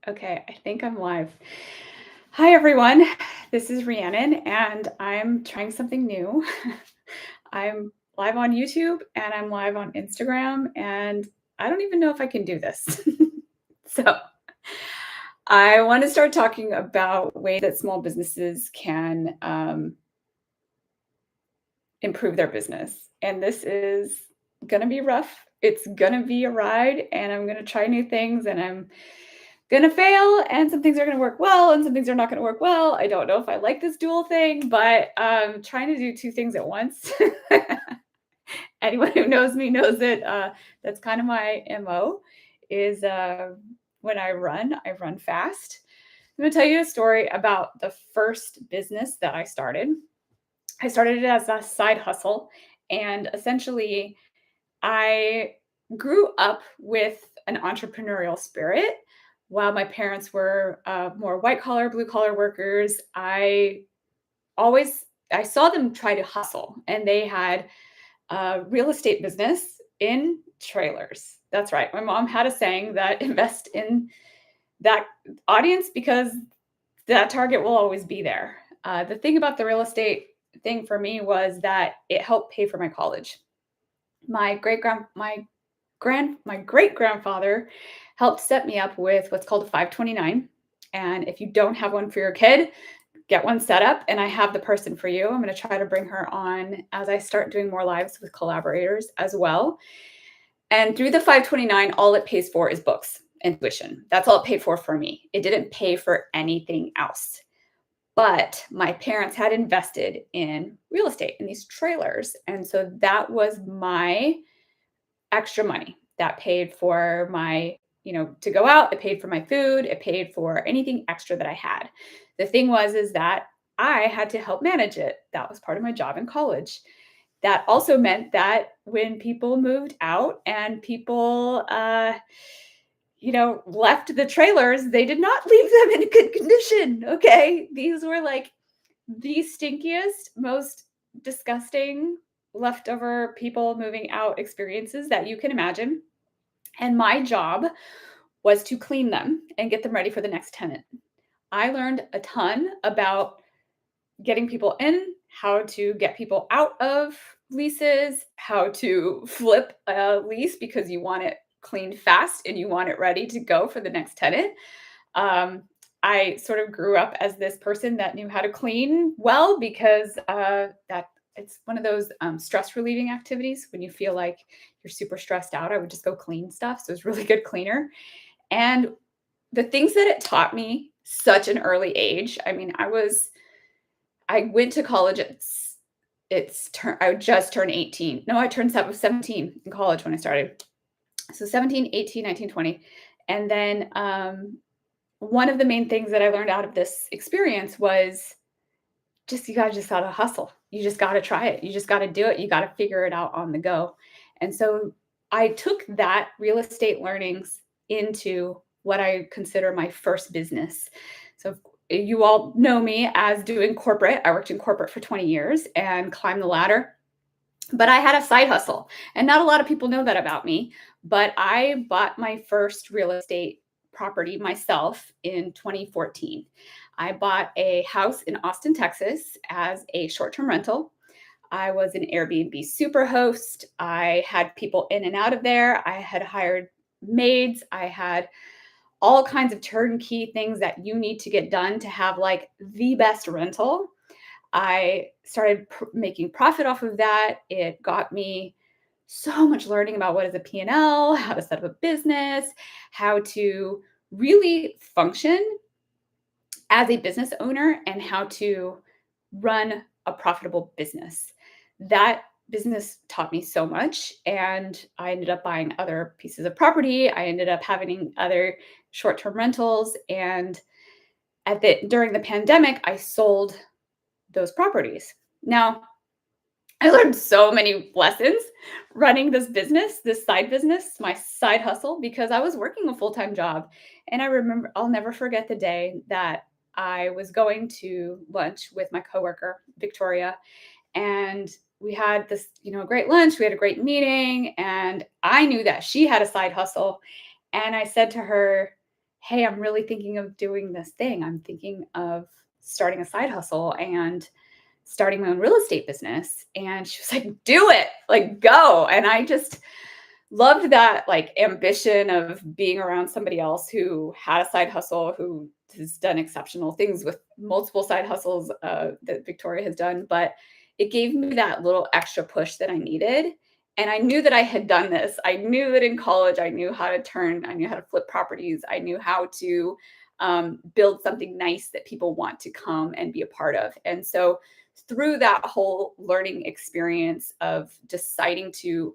Okay, I think I'm live. Hi, everyone. This is Rhiannon, and I'm trying something new. I'm live on YouTube and I'm live on Instagram, and I don't even know if I can do this. So, I want to start talking about ways that small businesses can improve their business. And this is going to be rough. It's going to be a ride, and I'm going to try new things, and I'm gonna fail, and some things are gonna work well and some things are not gonna work well. I don't know if I like this dual thing, but trying to do two things at once. Anyone who knows me knows that that's kind of my MO is when I run fast. I'm gonna tell you a story about the first business that I started. I started it as a side hustle, and essentially I grew up with an entrepreneurial spirit. While my parents were more white collar, blue collar workers, always I saw them try to hustle, and they had a real estate business in trailers. That's right. My mom had a saying that invest in that audience because that target will always be there. The thing about the real estate thing for me was that it helped pay for my college. My great grandfather helped set me up with what's called a 529. And if you don't have one for your kid, get one set up. And I have the person for you. I'm going to try to bring her on as I start doing more lives with collaborators as well. And through the 529, all it pays for is books and tuition. That's all it paid for me. It didn't pay for anything else. But my parents had invested in real estate in these trailers. And so that was my extra money that paid for my, to go out. It paid for my food. It paid for anything extra that I had. The thing was, is that I had to help manage it. That was part of my job in college. That also meant that when people moved out and people, left the trailers, they did not leave them in good condition. Okay. These were like the stinkiest, most disgusting leftover people moving out experiences that you can imagine. And my job was to clean them and get them ready for the next tenant. I learned a ton about getting people in, how to get people out of leases, how to flip a lease because you want it cleaned fast and you want it ready to go for the next tenant. Um, I sort of grew up as this person that knew how to clean well because that it's one of those stress relieving activities. When you feel like you're super stressed out, I would just go clean stuff. So it's really good cleaner. And the things that it taught me such an early age. I mean, I went to college I just turned 18. No, I turned 17 in college when I started. So 17, 18, 19, 20. And then one of the main things that I learned out of this experience was just gotta hustle. You just gotta try it. You just gotta do it. You gotta figure it out on the go. And so I took that real estate learnings into what I consider my first business. So you all know me as doing corporate. I worked in corporate for 20 years and climbed the ladder, but I had a side hustle. And not a lot of people know that about me, but I bought my first real estate property myself in 2014. I bought a house in Austin, Texas as a short-term rental. I was an Airbnb superhost. I had people in and out of there. I had hired maids. I had all kinds of turnkey things that you need to get done to have like the best rental. I started making profit off of that. It got me so much learning about what is a P&L, how to set up a business, how to really function as a business owner, and how to run a profitable business. That business taught me so much, and I ended up buying other pieces of property. I ended up having other short-term rentals, and during the pandemic, I sold those properties. Now, I learned so many lessons running this business, this side business, my side hustle, because I was working a full-time job. And I'll never forget the day that I was going to lunch with my coworker, Victoria, and we had this, great lunch. We had a great meeting, and I knew that she had a side hustle. And I said to her, hey, I'm really thinking of doing this thing. I'm thinking of starting a side hustle and starting my own real estate business. And she was like, do it, like, go. And I just loved that like ambition of being around somebody else who had a side hustle, who has done exceptional things with multiple side hustles that Victoria has done. But it gave me that little extra push that I needed. And I knew that I had done this. I knew that in college, I knew how to flip properties. I knew how to build something nice that people want to come and be a part of. And so through that whole learning experience of deciding to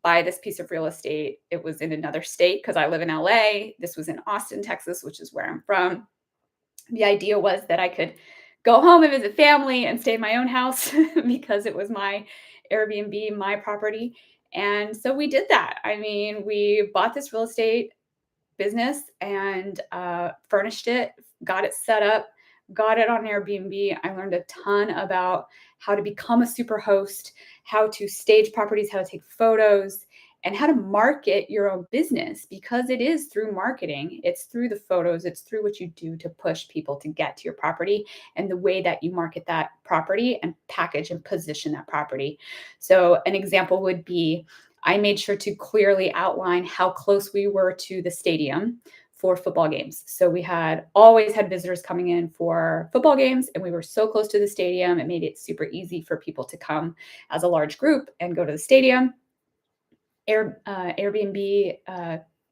buy this piece of real estate. It was in another state because I live in LA. This was in Austin, Texas, which is where I'm from. The idea was that I could go home and visit family and stay in my own house because it was my Airbnb, my property. And so we did that. I mean, we bought this real estate business and furnished it, got it set up, got it on Airbnb. I learned a ton about how to become a super host, how to stage properties, how to take photos, and how to market your own business because it is through marketing. It's through the photos, it's through what you do to push people to get to your property and the way that you market that property and package and position that property. So, an example would be I made sure to clearly outline how close we were to the stadium for football games. So we had always had visitors coming in for football games, and we were so close to the stadium. It made it super easy for people to come as a large group and go to the stadium. Airbnb,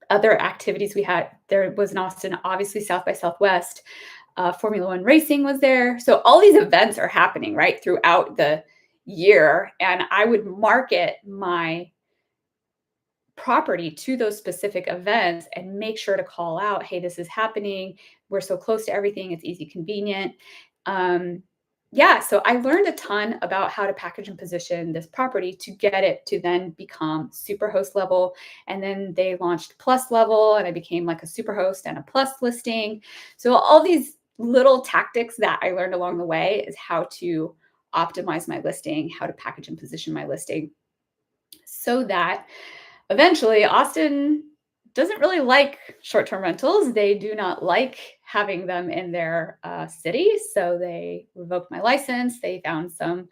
other activities we had. There was in Austin, obviously South by Southwest. Formula One racing was there. So all these events are happening right throughout the year, and I would market my property to those specific events and make sure to call out, hey, this is happening. We're so close to everything. It's easy, convenient. Um, yeah, so I learned a ton about how to package and position this property to get it to then become super host level. And then they launched plus level, and I became like a super host and a plus listing. So all these little tactics that I learned along the way is how to optimize my listing, how to package and position my listing so that eventually Austin doesn't really like short-term rentals. They do not like having them in their city, so they revoked my license. They found some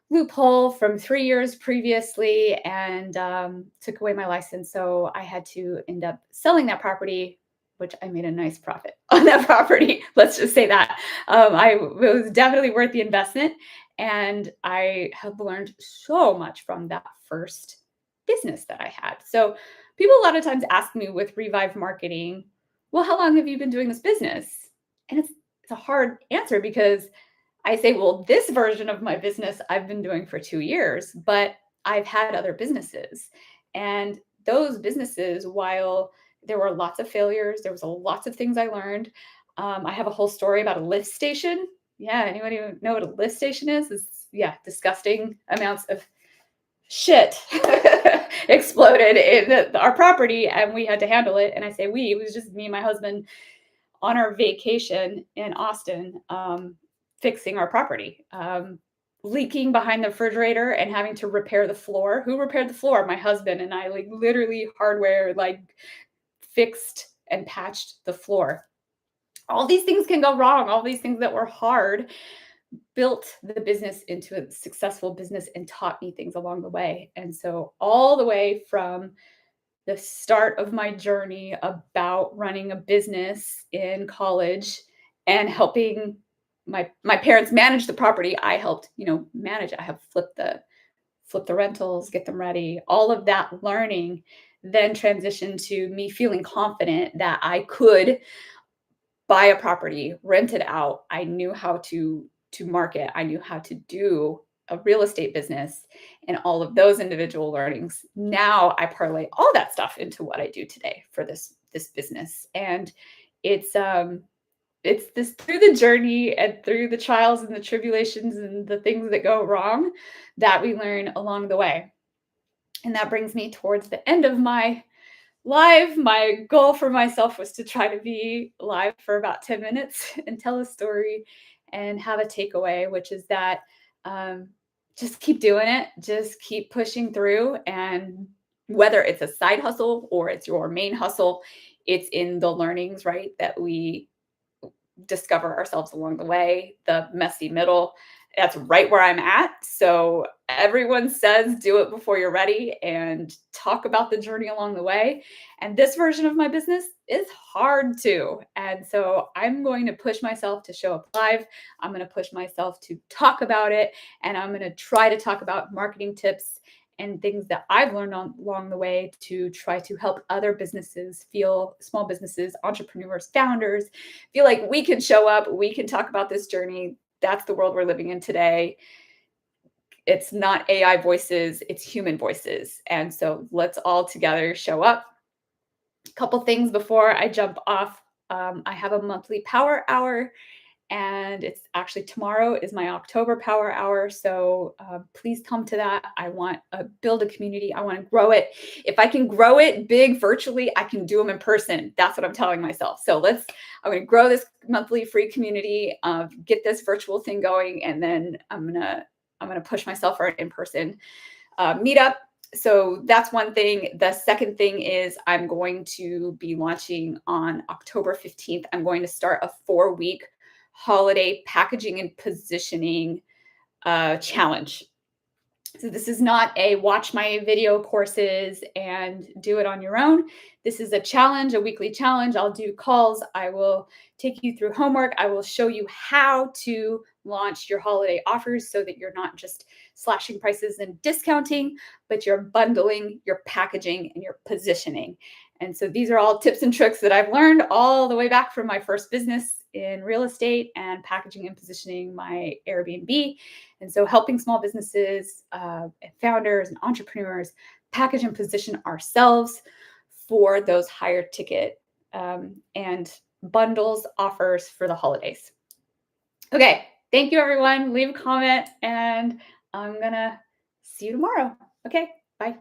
loophole from 3 years previously and took away my license. So I had to end up selling that property, which I made a nice profit on that property. Let's just say that it was definitely worth the investment, and I have learned so much from that first business that I had. So people a lot of times ask me with Revive Marketing, well, how long have you been doing this business? And it's a hard answer because I say, well, this version of my business I've been doing for 2 years, but I've had other businesses. And those businesses, while there were lots of failures, there was lots of things I learned. I have a whole story about a lift station. Yeah, anybody know what a lift station is? It's, yeah, disgusting amounts of shit exploded in our property, and we had to handle it. And I say we, it was just me and my husband on our vacation in Austin, fixing our property, leaking behind the refrigerator and having to repair the floor. Who repaired the floor? My husband and I, like literally hardware, like fixed and patched the floor. All these things can go wrong. All these things that were hard built the business into a successful business and taught me things along the way. And so all the way from the start of my journey about running a business in college and helping my parents manage the property, I helped, manage it. I have flip the rentals, get them ready. All of that learning then transitioned to me feeling confident that I could buy a property, rent it out. I knew how to market. I knew how to do a real estate business and all of those individual learnings. Now I parlay all that stuff into what I do today for this business. And it's this through the journey and through the trials and the tribulations and the things that go wrong that we learn along the way. And that brings me towards the end of my live. My goal for myself was to try to be live for about 10 minutes and tell a story and have a takeaway, which is that just keep doing it, just keep pushing through. And whether it's a side hustle or it's your main hustle, It's in the learnings, right, that we discover ourselves along the way, the messy middle. That's right where I'm at. So everyone says do it before you're ready and talk about the journey along the way. And this version of my business is hard too. And so I'm going to push myself to show up live. I'm going to push myself to talk about it. And I'm going to try to talk about marketing tips and things that I've learned along the way to try to help other businesses feel small businesses, entrepreneurs, founders feel like we can show up, we can talk about this journey. That's the world we're living in today. It's not AI voices, it's human voices. And so let's all together show up. A couple things before I jump off. I have a monthly power hour, and it's actually tomorrow is my October power hour. So please come to that. I want to build a community. I want to grow it. If I can grow it big virtually, I can do them in person. That's what I'm telling myself. So I'm going to grow this monthly free community, get this virtual thing going, and then I'm gonna push myself for an in-person meetup. So that's one thing. The second thing is I'm going to be launching on October 15th. I'm going to start a 4-week holiday packaging and positioning challenge. So this is not a watch my video courses and do it on your own. This is a challenge, a weekly challenge. I'll do calls. I will take you through homework. I will show you how to launch your holiday offers so that you're not just slashing prices and discounting, but you're bundling, your packaging, and your positioning. And so these are all tips and tricks that I've learned all the way back from my first business in real estate and packaging and positioning my Airbnb. And so helping small businesses and founders and entrepreneurs package and position ourselves for those higher ticket and bundles offers for the holidays. Okay, thank you everyone. Leave a comment and I'm gonna see you tomorrow. Okay, bye.